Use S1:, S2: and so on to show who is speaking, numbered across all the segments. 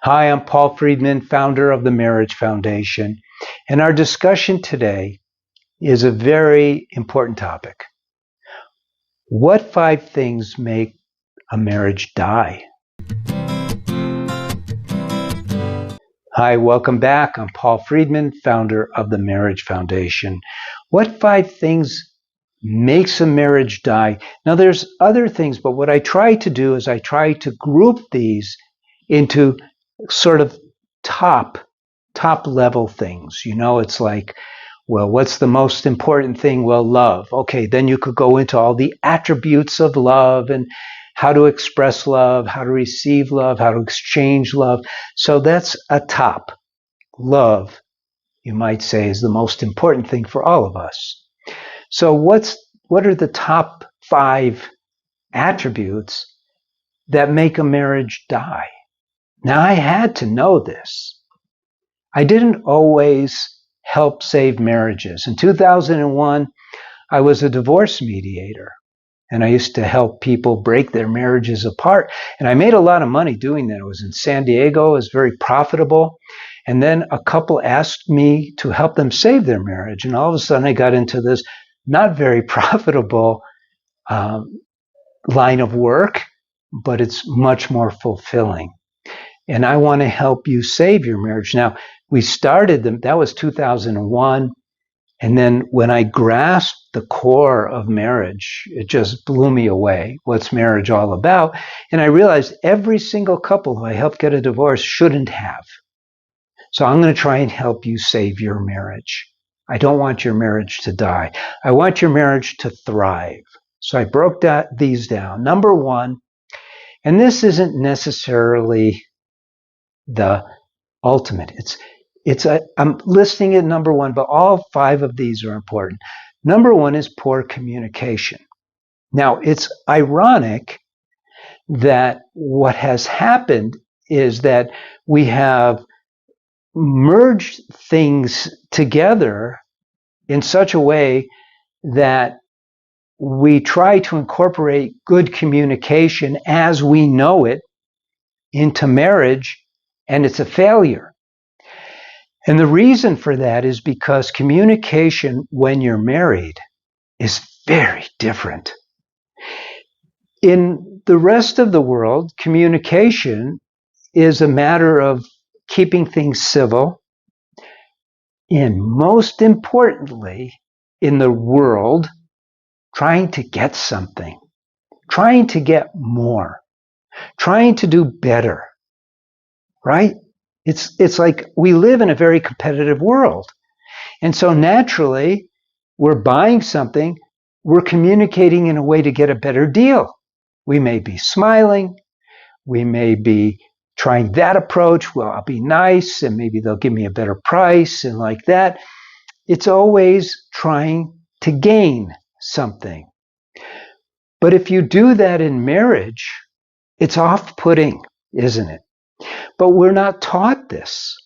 S1: Hi, I'm Paul Friedman, founder of the Marriage Foundation, and our discussion today is a very important topic. What 5 things make a marriage die? Hi, welcome back. I'm Paul Friedman, founder of the Marriage Foundation. What 5 things makes a marriage die? Now, there's other things, but what I try to do is I try to group these into sort of top level things. It's like, well, what's the most important thing? Well, love. Okay, then you could go into all the attributes of love and how to express love, how to receive love, how to exchange love. So that's a top. Love, you might say, is the most important thing for all of us. So what are the top 5 attributes that make a marriage die? Now, I had to know this. I didn't always help save marriages. In 2001, I was a divorce mediator, and I used to help people break their marriages apart. And I made a lot of money doing that. I was in San Diego. It was very profitable. And then a couple asked me to help them save their marriage. And all of a sudden, I got into this not very profitable line of work, but it's much more fulfilling. And I want to help you save your marriage. Now, we started them, that was 2001. And then when I grasped the core of marriage, it just blew me away. What's marriage all about? And I realized every single couple who I helped get a divorce shouldn't have. So I'm going to try and help you save your marriage. I don't want your marriage to die. I want your marriage to thrive. So I broke these down. Number 1, and this isn't necessarily the ultimate. I'm listing it number 1, but all 5 of these are important. Number 1 is poor communication. Now, it's ironic that what has happened is that we have merged things together in such a way that we try to incorporate good communication as we know it into marriage, and it's a failure. And the reason for that is because communication when you're married is very different. In the rest of the world, communication is a matter of keeping things civil. And most importantly, in the world, trying to get something, trying to get more, trying to do better, right? It's like we live in a very competitive world. And so naturally, we're buying something, we're communicating in a way to get a better deal. We may be smiling, we may be trying that approach. Well, I'll be nice and maybe they'll give me a better price and like that. It's always trying to gain something. But if you do that in marriage, it's off-putting, isn't it? But we're not taught this.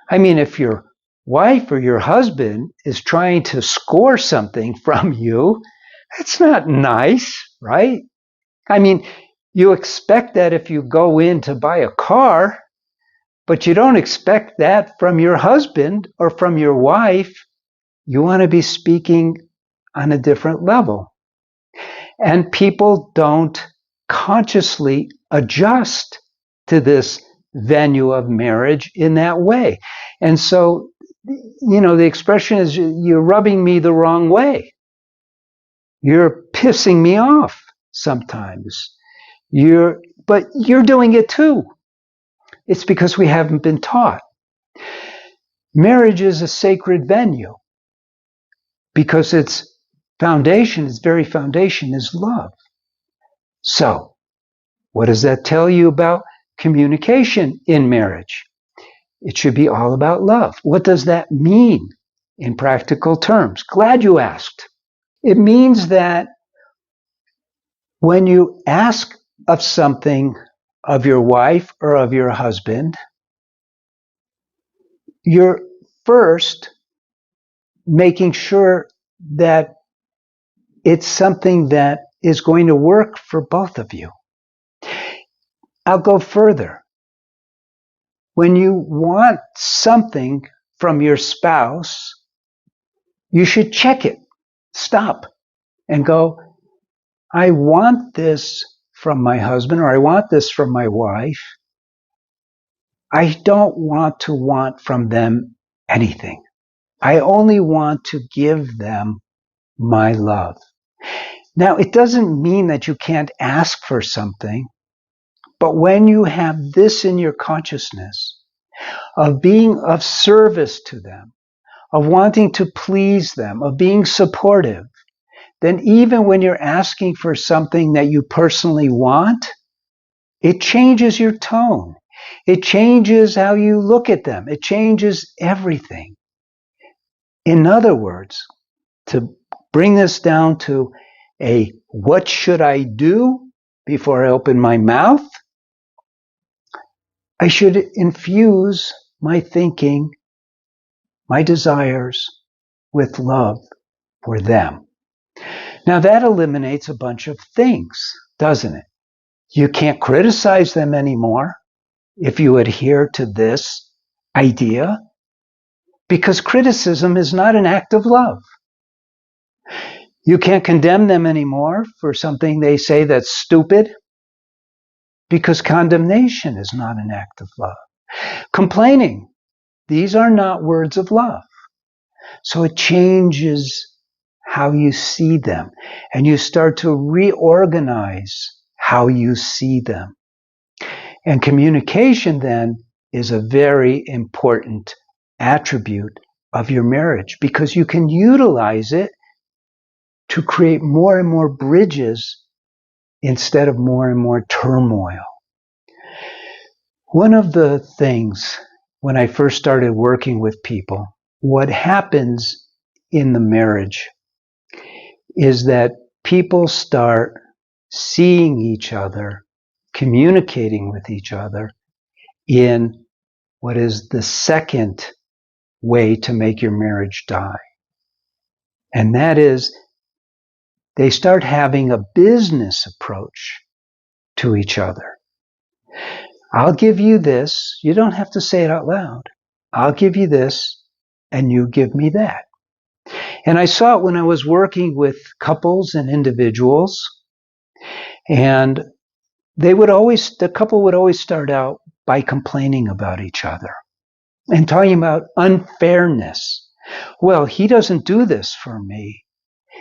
S1: I mean, if your wife or your husband is trying to score something from you, that's not nice, right? I mean, you expect that if you go in to buy a car, but you don't expect that from your husband or from your wife. You want to be speaking on a different level. And people don't consciously adjust to this venue of marriage in that way. And so, the expression is, you're rubbing me the wrong way. You're pissing me off sometimes. But you're doing it too. It's because we haven't been taught. Marriage is a sacred venue because its very foundation is love. So, what does that tell you about communication in marriage? It should be all about love. What does that mean in practical terms? Glad you asked. It means that when you ask of something of your wife or of your husband, you're first making sure that it's something that is going to work for both of you. I'll go further. when you want something from your spouse, you should check it. Stop and go, I want this from my husband, or I want this from my wife. I don't want from them anything. I only want to give them my love. Now, it doesn't mean that you can't ask for something, but when you have this in your consciousness of being of service to them, of wanting to please them, of being supportive, then even when you're asking for something that you personally want, it changes your tone. It changes how you look at them. It changes everything. In other words, to bring this down to a what should I do before I open my mouth? I should infuse my thinking, my desires with love for them. Now that eliminates a bunch of things, doesn't it? You can't criticize them anymore if you adhere to this idea, because criticism is not an act of love. You can't condemn them anymore for something they say that's stupid, because condemnation is not an act of love. Complaining, these are not words of love. So it changes how you see them, and you start to reorganize how you see them. And communication then is a very important attribute of your marriage, because you can utilize it to create more and more bridges instead of more and more turmoil. One of the things when I first started working with people, what happens in the marriage is that people start seeing each other, communicating with each other in what is the second way to make your marriage die. And that is, they start having a business approach to each other. I'll give you this. You don't have to say it out loud. I'll give you this, and you give me that. And I saw it when I was working with couples and individuals, and the couple would always start out by complaining about each other and talking about unfairness. Well, he doesn't do this for me,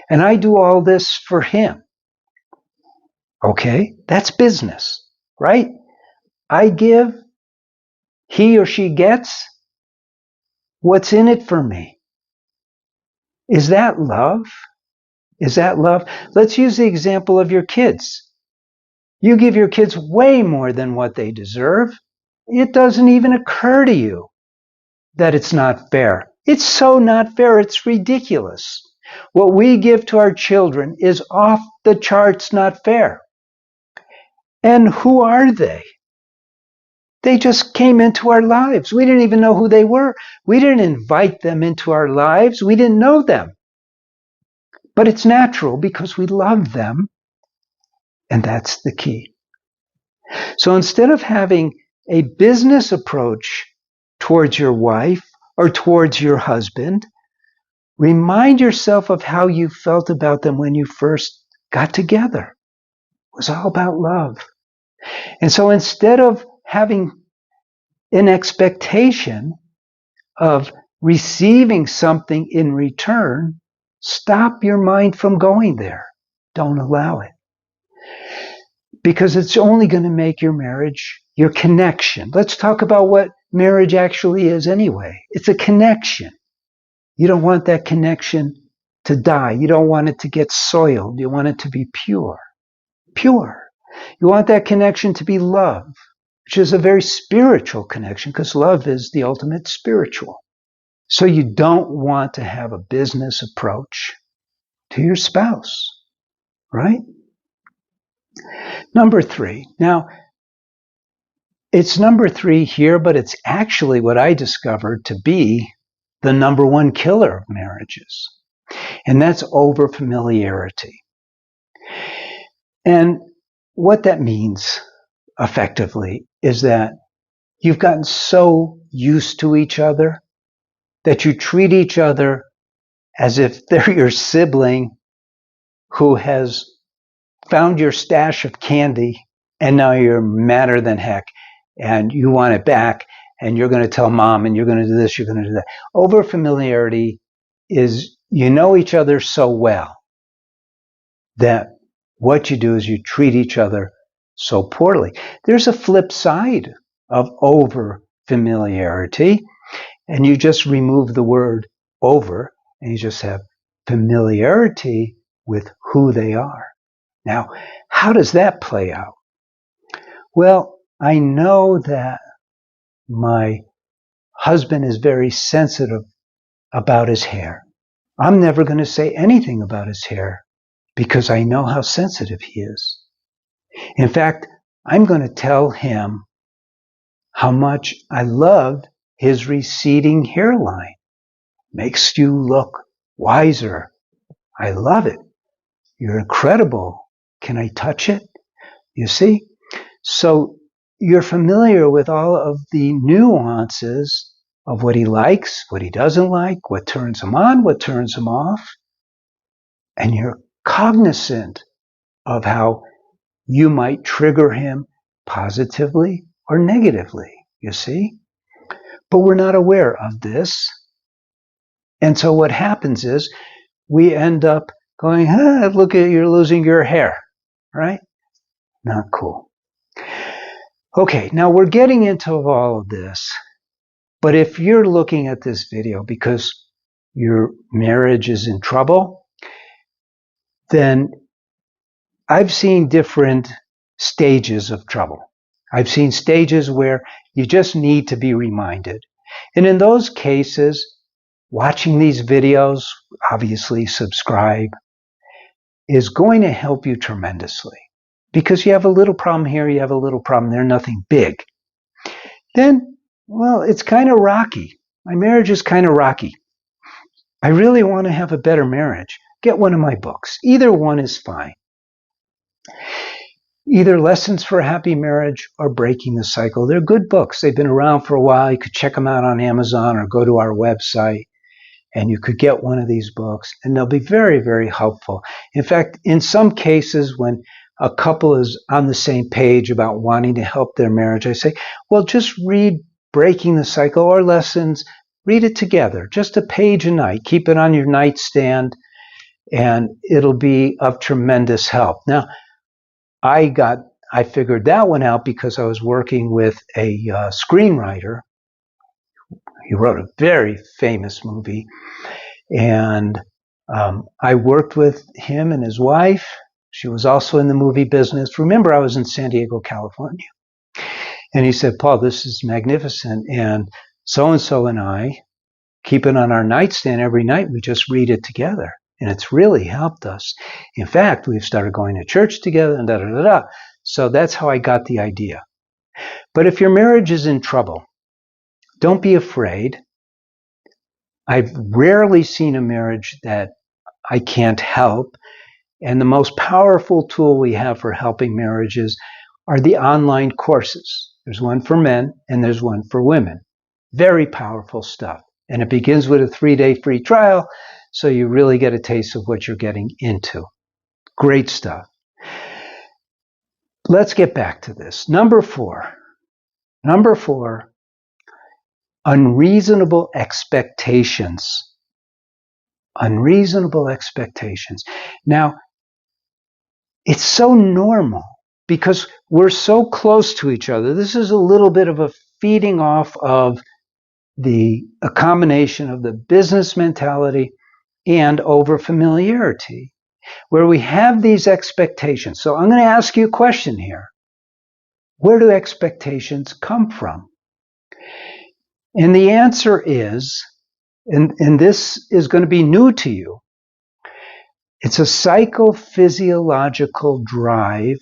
S1: and I do all this for him. Okay, that's business, right? I give, he or she gets. What's in it for me? Is that love? Is that love? Let's use the example of your kids. You give your kids way more than what they deserve. It doesn't even occur to you that it's not fair. It's so not fair, it's ridiculous. What we give to our children is off the charts not fair. And who are they? They just came into our lives. We didn't even know who they were. We didn't invite them into our lives. We didn't know them. But it's natural because we love them. And that's the key. So instead of having a business approach towards your wife or towards your husband, remind yourself of how you felt about them when you first got together. It was all about love. And so instead of having an expectation of receiving something in return, stop your mind from going there. Don't allow it. Because it's only going to make your marriage, your connection. Let's talk about what marriage actually is anyway. It's a connection. You don't want that connection to die. You don't want it to get soiled. You want it to be pure. Pure. You want that connection to be love, which is a very spiritual connection, because love is the ultimate spiritual. So you don't want to have a business approach to your spouse, right? Number 3. Now, it's number 3 here, but it's actually what I discovered to be the number 1 killer of marriages. And that's overfamiliarity. And what that means effectively is that You've gotten so used to each other that you treat each other as if they're your sibling who has found your stash of candy and now you're madder than heck and you want it back and you're going to tell mom and you're going to do this, you're going to do that. Overfamiliarity is you know each other so well that what you do is you treat each other so poorly. There's a flip side of overfamiliarity, and you just remove the word over and you just have familiarity with who they are. Now, how does that play out? Well, I know that my husband is very sensitive about his hair. I'm never going to say anything about his hair because I know how sensitive he is. In fact, I'm going to tell him how much I love his receding hairline. Makes you look wiser. I love it. You're incredible. Can I touch it? You see? So you're familiar with all of the nuances of what he likes, what he doesn't like, what turns him on, what turns him off. And you're cognizant of how you might trigger him positively or negatively, you see? But we're not aware of this. And so what happens is we end up going, look at you're losing your hair, right? Not cool. Okay, now we're getting into all of this, but if you're looking at this video because your marriage is in trouble, then I've seen different stages of trouble. I've seen stages where you just need to be reminded. And in those cases, watching these videos, obviously subscribe, is going to help you tremendously. Because you have a little problem here, you have a little problem there, nothing big. Then, well, it's kind of rocky. My marriage is kind of rocky. I really want to have a better marriage. Get one of my books. Either one is fine. Either Lessons for a Happy Marriage or Breaking the Cycle. They're good books. They've been around for a while. You could check them out on Amazon or go to our website and you could get one of these books and they'll be very, very helpful. In fact, in some cases when a couple is on the same page about wanting to help their marriage, I say, well, just read Breaking the Cycle or Lessons. Read it together, just a page a night. Keep it on your nightstand and it'll be of tremendous help. Now, I figured that one out because I was working with a screenwriter. He wrote a very famous movie. And I worked with him and his wife. She was also in the movie business. Remember, I was in San Diego, California. And he said, Paul, this is magnificent. And so and I keep it on our nightstand every night. We just read it together. And it's really helped us. In fact, we've started going to church together and da-da-da-da. So that's how I got the idea. But if your marriage is in trouble, don't be afraid. I've rarely seen a marriage that I can't help. And the most powerful tool we have for helping marriages are the online courses. There's one for men and there's one for women. Very powerful stuff. And it begins with a 3-day free trial, so you really get a taste of what you're getting into. Great stuff. Let's get back to this. Number four, unreasonable expectations. Unreasonable expectations. Now, it's so normal because we're so close to each other. This is a little bit of a feeding off of a combination of the business mentality and overfamiliarity, where we have these expectations. So I'm going to ask you a question here. Where do expectations come from? And the answer is, and this is going to be new to you, it's a psychophysiological drive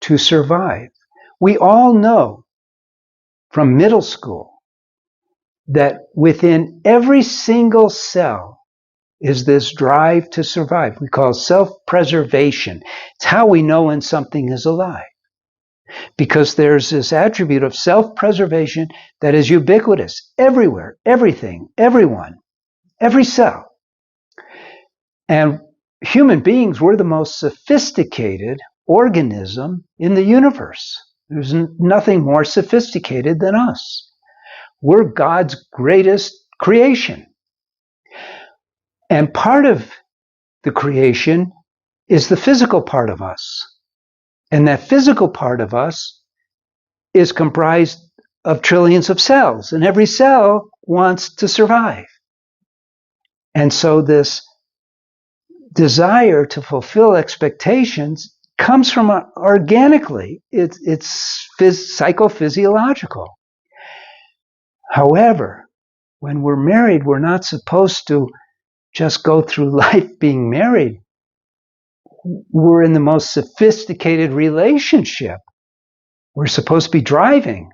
S1: to survive. We all know from middle school that within every single cell is this drive to survive. We call it self-preservation. It's how we know when something is alive. because there's this attribute of self-preservation that is ubiquitous everywhere, everything, everyone, every cell. And human beings, we're the most sophisticated organism in the universe. There's nothing more sophisticated than us. We're God's greatest creation. And part of the creation is the physical part of us. And that physical part of us is comprised of trillions of cells, and every cell wants to survive. And so this desire to fulfill expectations comes from organically. It's psychophysiological. However, when we're married, we're not supposed to just go through life being married. We're in the most sophisticated relationship. We're supposed to be driving.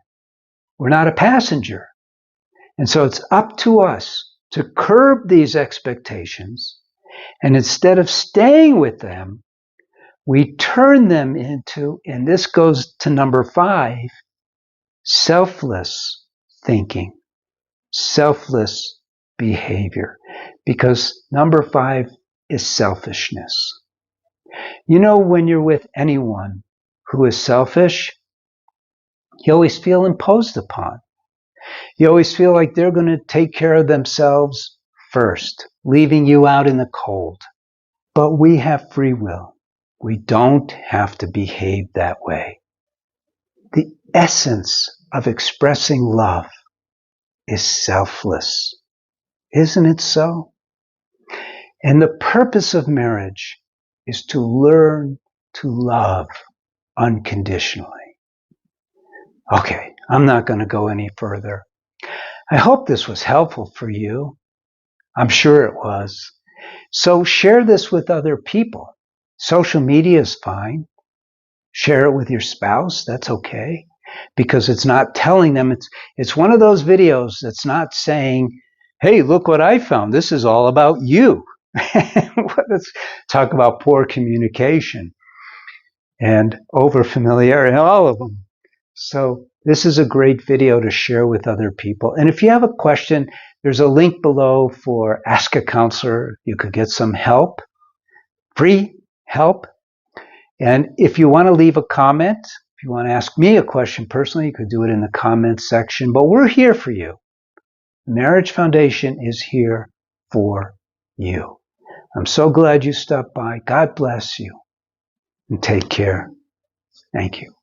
S1: We're not a passenger. And so it's up to us to curb these expectations. And instead of staying with them, we turn them into, and this goes to number 5, selfless thinking, selfless behavior. Because number 5 is selfishness. You know, when you're with anyone who is selfish, you always feel imposed upon. You always feel like they're going to take care of themselves first, leaving you out in the cold. But we have free will. We don't have to behave that way. The essence of expressing love is selfless. Isn't it so? And the purpose of marriage is to learn to love unconditionally. Okay, I'm not going to go any further. I hope this was helpful for you. I'm sure it was. So share this with other people. Social media is fine. Share it with your spouse. That's okay. Because it's not telling them. It's one of those videos that's not saying, hey, look what I found. This is all about you. Let's talk about poor communication and overfamiliarity, all of them. So this is a great video to share with other people. And if you have a question, there's a link below for Ask a Counselor. You could get some help, free help. And if you want to leave a comment, if you want to ask me a question personally, you could do it in the comments section. But we're here for you. Marriage Foundation is here for you. I'm so glad you stopped by. God bless you. And take care. Thank you.